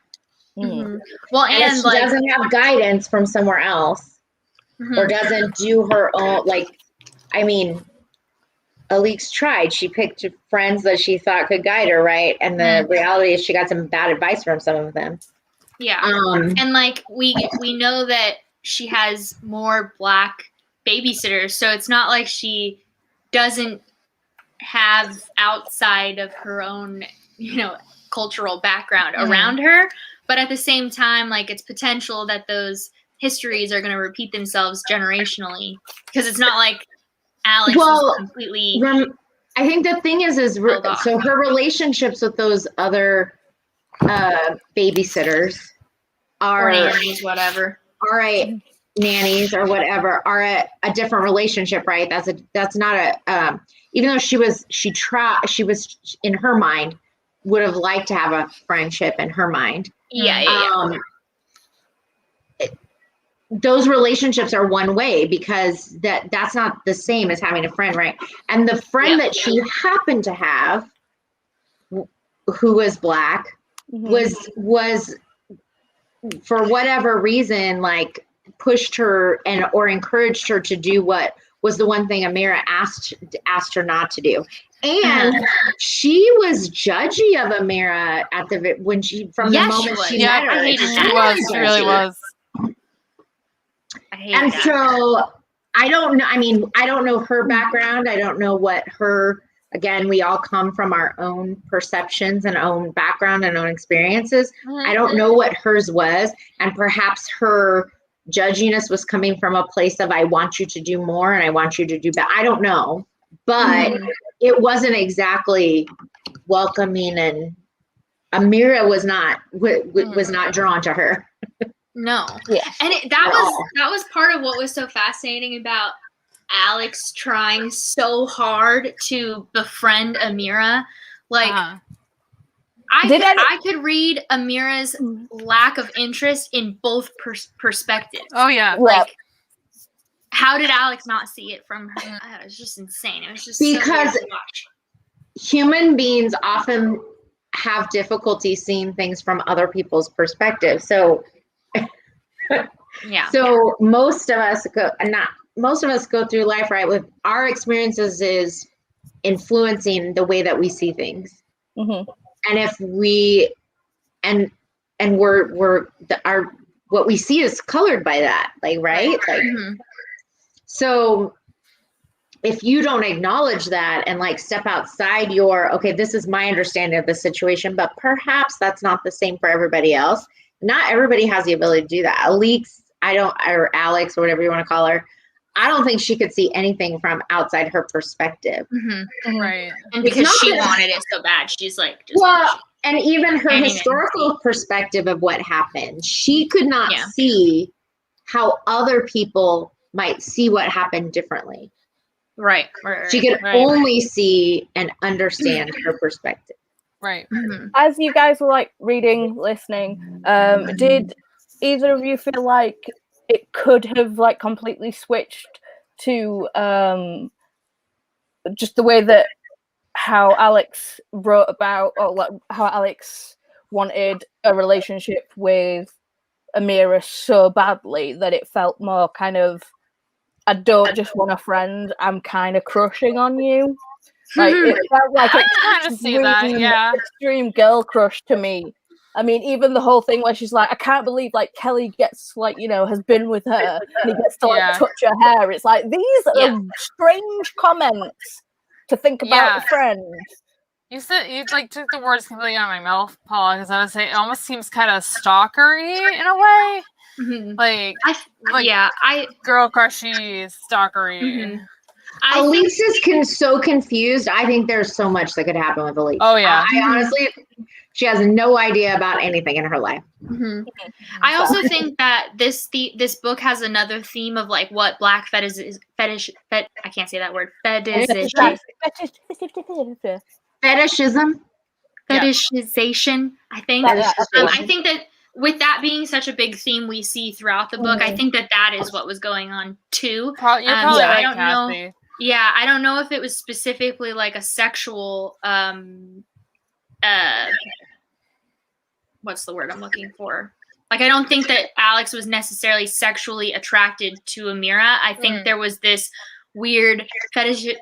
Well, and she like, doesn't have guidance from somewhere else, or doesn't do her own, like, I mean, Alix tried. She picked friends that she thought could guide her, right? And the reality is she got some bad advice from some of them. Yeah. And, like, we know that she has more Black babysitters, so it's not like she doesn't have outside of her own, cultural background around her. But at the same time, like, it's potential that those histories are going to repeat themselves generationally, because it's not like Alex is completely. I think the thing is so her relationships with those other babysitters are nannies, whatever. All right. nannies or whatever are a different relationship, right? That's not a even though she was in her mind would have liked to have a friendship in her mind. Yeah. Those relationships are one way because that's not the same as having a friend, right? And the friend that she happened to have, who was Black, was for whatever reason, like pushed her or encouraged her to do what was the one thing Amira asked her not to do. And she was judgy of Amira the moment she met her. She really was. And so I don't know. I mean, I don't know her background. I don't know what again, we all come from our own perceptions and own background and own experiences. I don't know what hers was. And perhaps her judginess was coming from a place of, I want you to do more and I want you to do better. I don't know. But it wasn't exactly welcoming, and Amira was not drawn to her. No. Yeah. And that was part of what was so fascinating about Alex trying so hard to befriend Amira. Like, I could read Amira's lack of interest in both perspectives. Oh, yeah. Like, how did Alex not see it from her? It was just insane. It was just because so weird to watch. Human beings often have difficulty seeing things from other people's perspective. So, So most of us go through life, right, with our experiences is influencing the way that we see things. And if we what we see is colored by that, like, right? Like, so if you don't acknowledge that and like step outside okay, this is my understanding of the situation, but perhaps that's not the same for everybody else. Not everybody has the ability to do that. Or Alex, or whatever you want to call her, I don't think she could see anything from outside her perspective. Right. And because she wanted it so bad, she's like, and even her historical perspective of what happened, she could not see how other people might see what happened differently. Right. She could only see and understand her perspective. Right. As you guys were like reading, listening, did either of you feel like it could have like completely switched to just the way that how Alex wrote about, or like how Alex wanted a relationship with Amira so badly that it felt more kind of, I don't just want a friend, I'm kind of crushing on you. Like, it felt like I kind of see that, extreme girl crush to me. I mean, even the whole thing where she's like, I can't believe like Kelly gets like, has been with her and he gets to like touch her hair. It's like, these are strange comments to think about a friend. You like took the words completely out of my mouth, Paula, because I would say it almost seems kind of stalkery in a way. Like girl crushy, stalkery. Elise is so confused. I think there's so much that could happen with Elise. Oh yeah. I honestly, she has no idea about anything in her life. I also think that this book has another theme of like what Black I can't say that word. Fetishization. I think. I think that with that being such a big theme we see throughout the book, I think that is what was going on too. You're probably right, I don't Cassie. know. Yeah, I don't know if it was specifically like a sexual what's the word I'm looking for? Like, I don't think that Alex was necessarily sexually attracted to Amira. I think there was this weird fetishization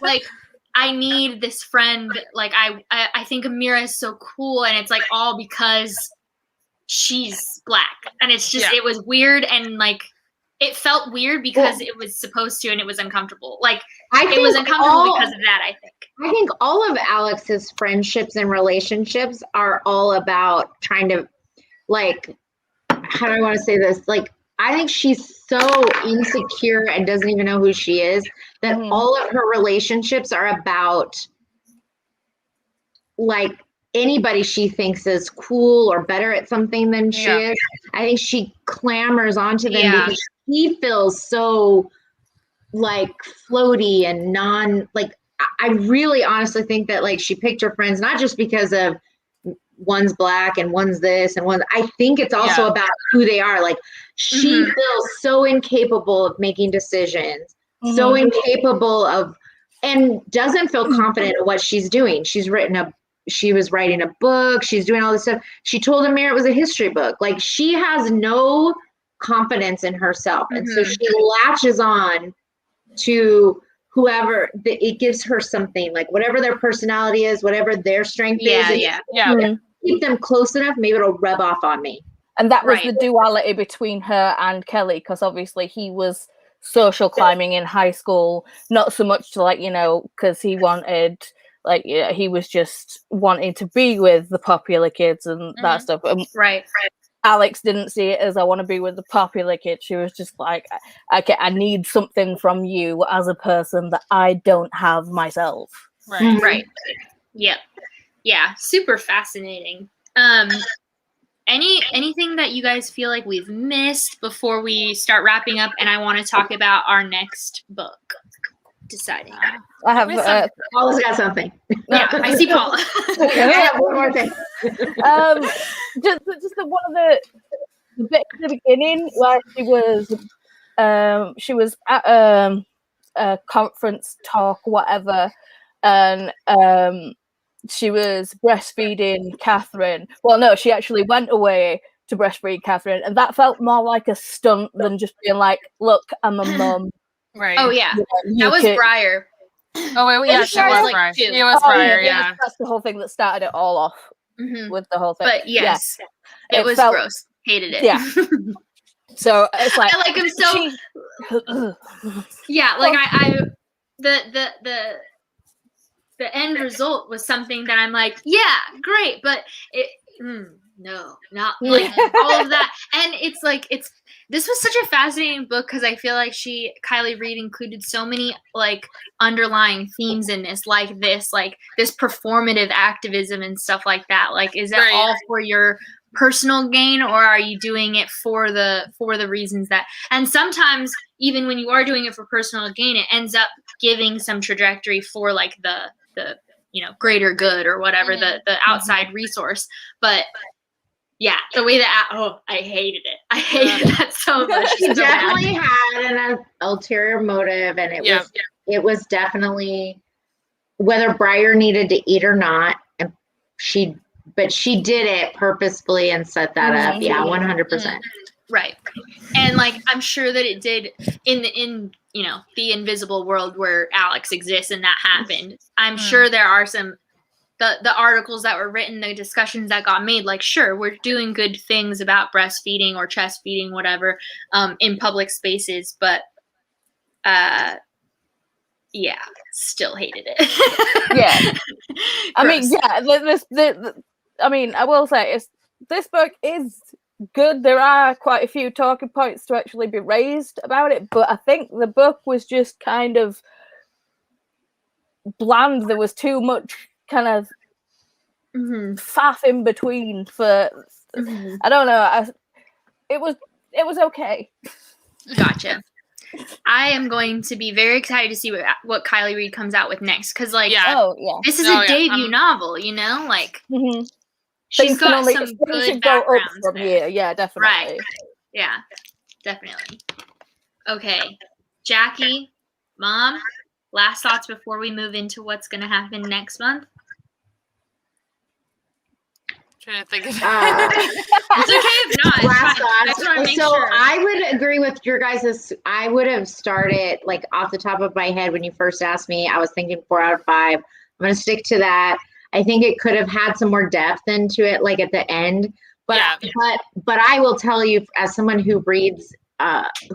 like, I need this friend. Like, I think Amira is so cool, and it's like all because she's Black, and it's just it was weird, and like it felt weird because it was supposed to, and it was uncomfortable. Like, it was uncomfortable because of that. I think all of Alex's friendships and relationships are all about trying to, like, how do I want to say this? Like, I think she's so insecure and doesn't even know who she is that all of her relationships are about, like, anybody she thinks is cool or better at something than she is. I think she clamors onto them because she feels so like floaty and I really honestly think that like she picked her friends not just because of one's black and one's this and I think it's also about who they are. Like she feels so incapable of making decisions, so incapable of, and doesn't feel confident in what she's doing. She was writing a book. She's doing all this stuff. She told Amir it was a history book. Like she has no confidence in herself. And so she latches on to whoever it gives her something, like whatever their personality is, whatever their strength is. Keep them close enough, maybe it'll rub off on me. And that was the duality between her and Kelly, because obviously he was social climbing in high school, not so much to like, because he wanted, like, he was just wanting to be with the popular kids and that stuff. Right. Alex didn't see it as I want to be with the popular kids. She was just like, okay, I need something from you as a person that I don't have myself. Right. Right. Yep. Yeah. Super fascinating. Anything that you guys feel like we've missed before we start wrapping up? And I want to talk about our next book. Deciding. I have Paula's got something. Yeah, I see Paula. I have one more thing. Just one of the bit at the beginning where she was at a conference talk, whatever, and she was breastfeeding Catherine. Well, no, she actually went away to breastfeed Catherine, and that felt more like a stunt than just being like, "Look, I'm a mum." Right. Oh yeah, that was Briar. Oh wait, yeah, she was Briar. It was Briar. Yeah, that's the whole thing that started it all off with the whole thing. But yes, it was gross. Hated it. Yeah. So it's like I like him so. Yeah, like the end result was something that I'm like, yeah, great, but it. No, not like all of that. And it's like this was such a fascinating book because I feel like Kiley Reid included so many like underlying themes in this performative activism and stuff like that. Like, is it all for your personal gain, or are you doing it for the reasons that? And sometimes even when you are doing it for personal gain, it ends up giving some trajectory for like the greater good or whatever, the outside resource. But yeah, the way that I hated it. I hated that so much. She definitely had an ulterior motive, and it was definitely whether Briar needed to eat or not, and she did it purposefully and set that up. Yeah, 100%. Right. And like I'm sure that it did in the invisible world where Alex exists and that happened. I'm sure there are some the articles that were written, the discussions that got made, like, sure, we're doing good things about breastfeeding or chest feeding, whatever, in public spaces, but yeah, still hated it. Yeah. I mean, I will say this book is good. There are quite a few talking points to actually be raised about it, but I think the book was just kind of bland. There was too much kind of faff in between for I don't know. It was okay. Gotcha. I am going to be very excited to see what Kiley Reid comes out with next, because this is a debut novel, like she's got some good background from here. Yeah, definitely. Right. Yeah, definitely. Okay, Jackie, Mom, last thoughts before we move into what's going to happen next month. Trying to think of it's okay if not. Last thoughts. So sure. I would agree with your guys'. I would have started like off the top of my head when you first asked me. I was thinking 4 out of 5. I'm going to stick to that. I think it could have had some more depth into it, like at the end. But I will tell you, as someone who reads,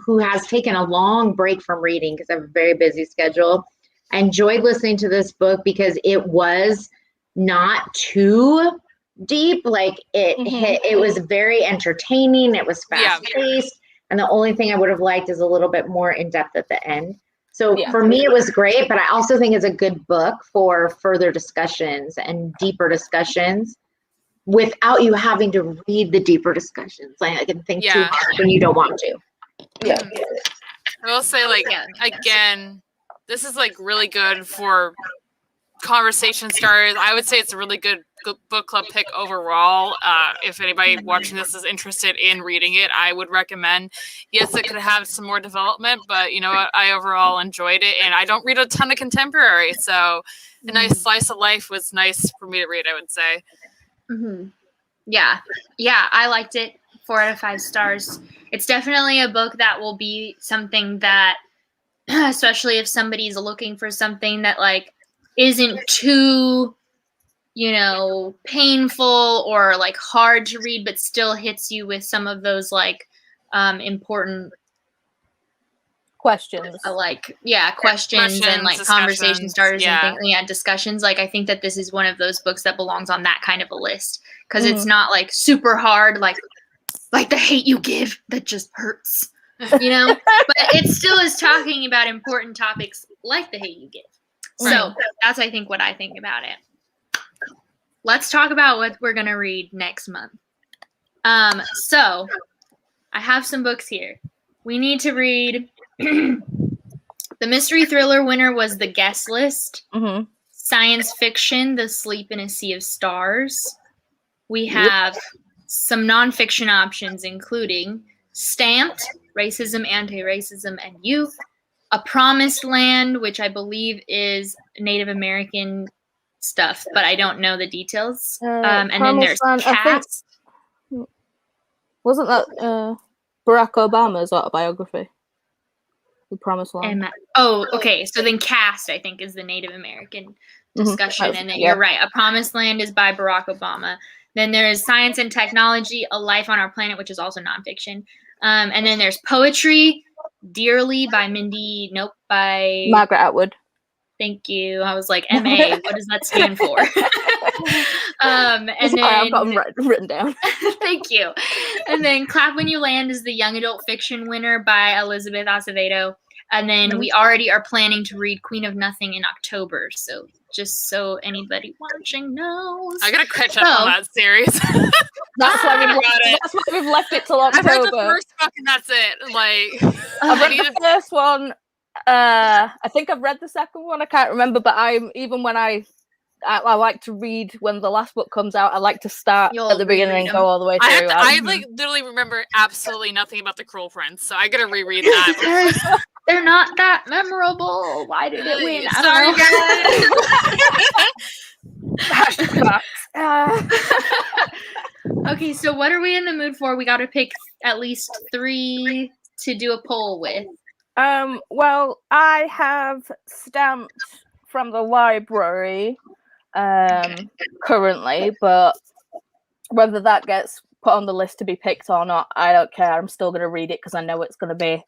who has taken a long break from reading because I have a very busy schedule, I enjoyed listening to this book because it was not too deep. Like it was very entertaining. It was fast paced. And the only thing I would have liked is a little bit more in depth at the end. So Yeah. for me, it was great, but I also think it's a good book for further discussions and deeper discussions without you having to read the deeper discussions. Like I can think too hard when you don't want to. Yeah. I will say, like, again, this is like really good for conversation starters. I would say it's a really good book club pick overall. If anybody watching this is interested in reading it, I would recommend. Yes, it could have some more development, but you know what? I overall enjoyed it, and I don't read a ton of contemporary, so a nice slice of life was nice for me to read, I would say. Mm-hmm. Yeah, I liked it. 4 out of 5 stars. It's definitely a book that will be something that, especially if somebody's looking for something that like isn't too, you know, painful or like hard to read, but still hits you with some of those like important Questions. Questions and like conversation starters and things. Discussions. Like I think that this is one of those books that belongs on that kind of a list because it's not like super hard, like The Hate You Give that just hurts, you know. But it still is talking about important topics like The Hate You Give. So that's I think what I think about it. Let's talk about what we're gonna read next month. So I have some books here. We need to read. The mystery thriller winner was The Guest List. Mm-hmm. Science fiction, The Sleep in a Sea of Stars. We have some nonfiction options, including Stamped, Racism, Anti-Racism, and Youth. A Promised Land, which I believe is Native American stuff, but I don't know the details. And then there's Cast. Wasn't that Barack Obama's autobiography? The Promised Land. Okay. So then Cast, I think, is the Native American discussion. And then you're right. A Promised Land is by Barack Obama. Then there's Science and Technology, A Life on Our Planet, which is also nonfiction. And then there's Poetry, Dearly by by Margaret Atwood. Thank you. I was like, MA, what does that stand for? And then I've got them written down. Thank you. And then Clap When You Land is the young adult fiction winner by Elizabeth Acevedo. And then we already are planning to read Queen of Nothing in October. So just so anybody watching knows. I gotta catch up on that series. That's why we've left it till October. I've read the first book and that's it. Like I've read the first one. I think I've read the second one. I can't remember, but I like to read when the last book comes out. I like to start at the beginning and go all the way through. I like literally remember absolutely nothing about the Cruel Prince, so I gotta reread that. They're not that memorable. Why did it win? Sorry, guys. Okay, so what are we in the mood for? We got to pick at least 3 to do a poll with. Well, I have Stamped from the library currently, but whether that gets put on the list to be picked or not, I don't care. I'm still going to read it because I know it's going to be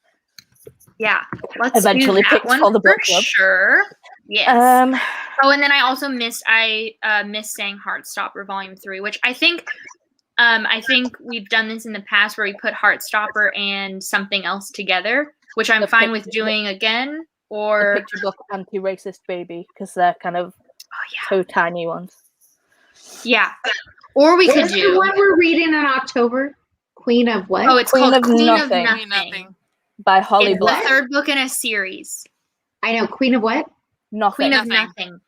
eventually picked for the book club. Sure. Yes. And then I also missed saying Heartstopper Volume 3, which I think we've done this in the past where we put Heartstopper and something else together, which I'm fine with doing again. Or the picture book Anti-Racist Baby, because they're kind of 2 tiny ones. Yeah. Or we could do the one we're reading in October. Queen of what? Oh, it's called Queen of Nothing. By Holly Black. The 3rd book in a series. I know. Queen of what? Nothing. Queen of Nothing.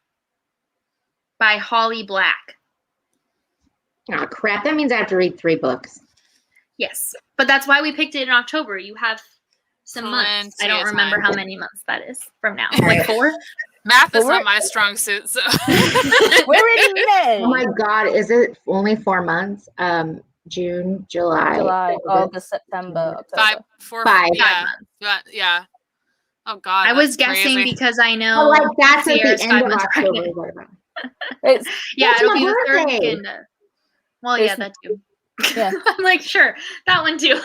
By Holly Black. Oh, crap. That means I have to read 3 books. Yes. But that's why we picked it in October. You have some months. I don't remember how many months that is from now. Like 4? Math is not my strong suit, so. We're in May. Oh my God. Is it only 4 months? June, July, August, September, October. 5 yeah. Oh God, I was guessing because I know. Oh, like that's Sierra's at the end of 5 months October. It'll be the 3rd weekend. Well, yeah, that too. Yeah. I'm like, sure, that one too.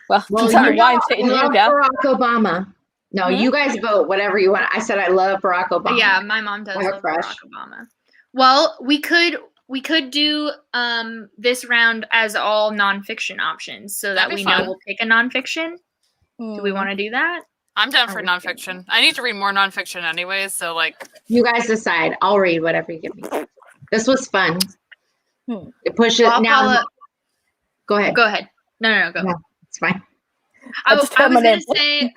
Well, you love Barack Obama. No, you guys vote whatever you want. I said I love Barack Obama. Yeah, my mom does love Barack Obama. Well, we could do this round as all nonfiction options so that we know we'll pick a nonfiction. Do we want to do that? I'm down for nonfiction. I need to read more nonfiction anyways, so like. You guys decide. I'll read whatever you give me. This was fun. Push it Well, now. Paula, Go ahead. go ahead. No, go. No, it's fine. I was gonna say.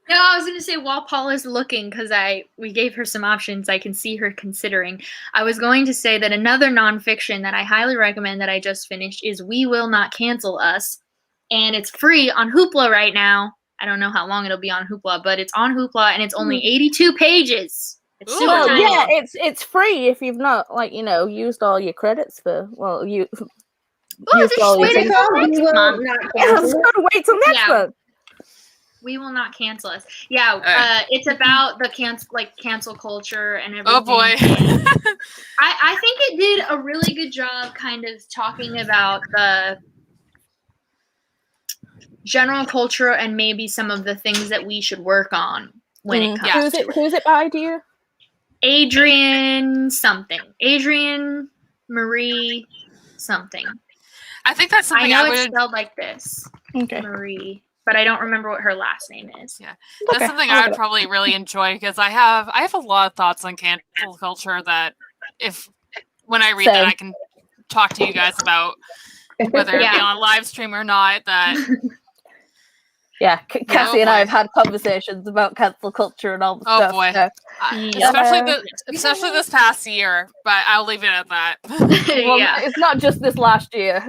No, I was going to say while Paula's looking, because we gave her some options, I can see her considering. I was going to say that another nonfiction that I highly recommend that I just finished is We Will Not Cancel Us. And it's free on Hoopla right now. I don't know how long it'll be on Hoopla, but it's on Hoopla and it's only 82 pages. It's super tiny. Yeah, it's free if you've not used all your credits for used all your things. We will not cancel. Wait till next month. We Will Not Cancel Us. Yeah, it's about the cancel culture and everything. Oh boy. I think it did a really good job kind of talking about the general culture and maybe some of the things that we should work on when it comes to Who's it by, do you? Adrian Marie something. I think that's something I know it's spelled like this. Okay. Marie. But I don't remember what her last name is. Yeah, that's something I would probably really enjoy because I have a lot of thoughts on cancel culture that when I read that I can talk to you guys about whether it be on live stream or not. That Cassie and I have had conversations about cancel culture and all the stuff. Oh boy, so. especially this past year. But I'll leave it at that. It's not just this last year.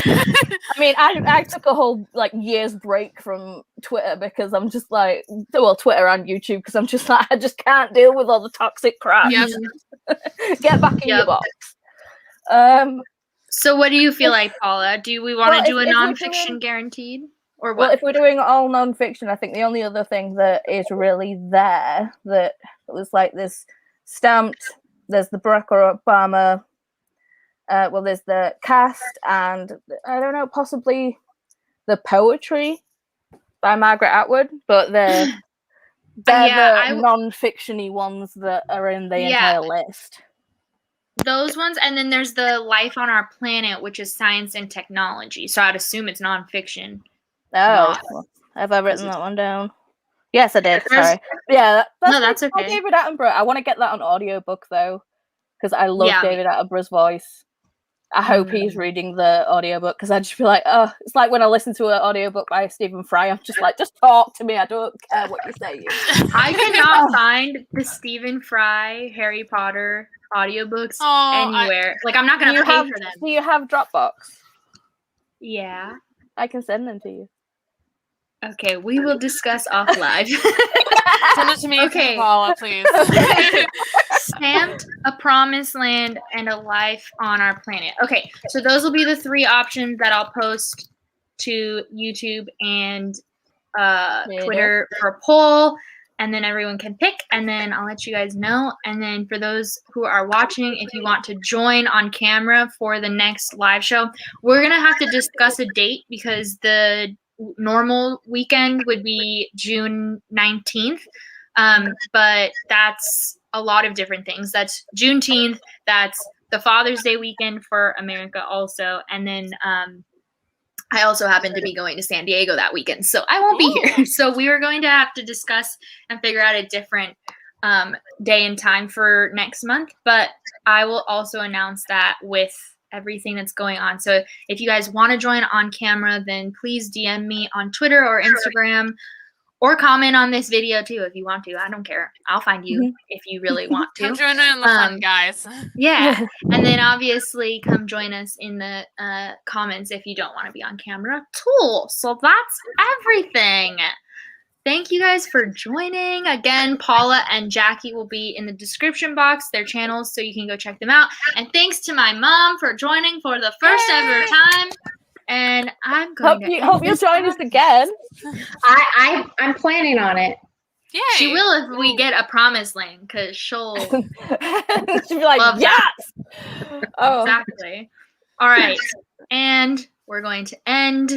I mean, I took a whole year's break from Twitter because I'm just Twitter and YouTube because I'm just I just can't deal with all the toxic crap. Yep. Get back in your box. So what do you feel like, Paula? Do we want to do a nonfiction guaranteed? Or what? Well, if we're doing all nonfiction, I think the only other thing that is really there that was this stamped, there's the Barack Obama, there's the cast, and I don't know, possibly the poetry by Margaret Atwood, but they're the non-fiction-y ones that are in the entire list. Those ones, and then there's the Life on Our Planet, which is science and technology. So I'd assume it's nonfiction. Oh, have I written that one down? Yes, I did. Sorry. Yeah, that's okay. David Attenborough. I want to get that on audiobook though, because I love David Attenborough's voice. I hope he's reading the audiobook because I'd just be like, oh, it's like when I listen to an audiobook by Stephen Fry. I'm just like, just talk to me. I don't care what you say. I cannot find the Stephen Fry Harry Potter audiobooks anywhere. I'm not going to pay for them. Do you have Dropbox? Yeah. I can send them to you. Okay, we will discuss off live. Send it to me, Paula, please. Stamped, A Promised Land, and A Life on Our Planet. Okay, so those will be the 3 options that I'll post to YouTube and Twitter for a poll, and then everyone can pick, and then I'll let you guys know. And then for those who are watching, if you want to join on camera for the next live show, we're going to have to discuss a date because the normal weekend would be June 19th, but that's a lot of different things. That's Juneteenth, that's the Father's Day weekend for America also, and then I also happen to be going to San Diego that weekend, so I won't be here. So we are going to have to discuss and figure out a different day and time for next month, but I will also announce that with everything that's going on. So if you guys want to join on camera, then please DM me on Twitter or Instagram, or comment on this video too if you want to. I don't care. I'll find you if you really want to. Come join in the fun, guys. Yeah. And then obviously come join us in the comments if you don't want to be on camera too. So that's everything. Thank you guys for joining. Again, Paula and Jackie will be in the description box, their channels, so you can go check them out. And thanks to my mom for joining for the first ever time. And I'm going hope you'll join us again. I'm planning on it. Yay. She will if we get A Promised Land, because she'll be like, yes! Exactly. All right. And we're going to end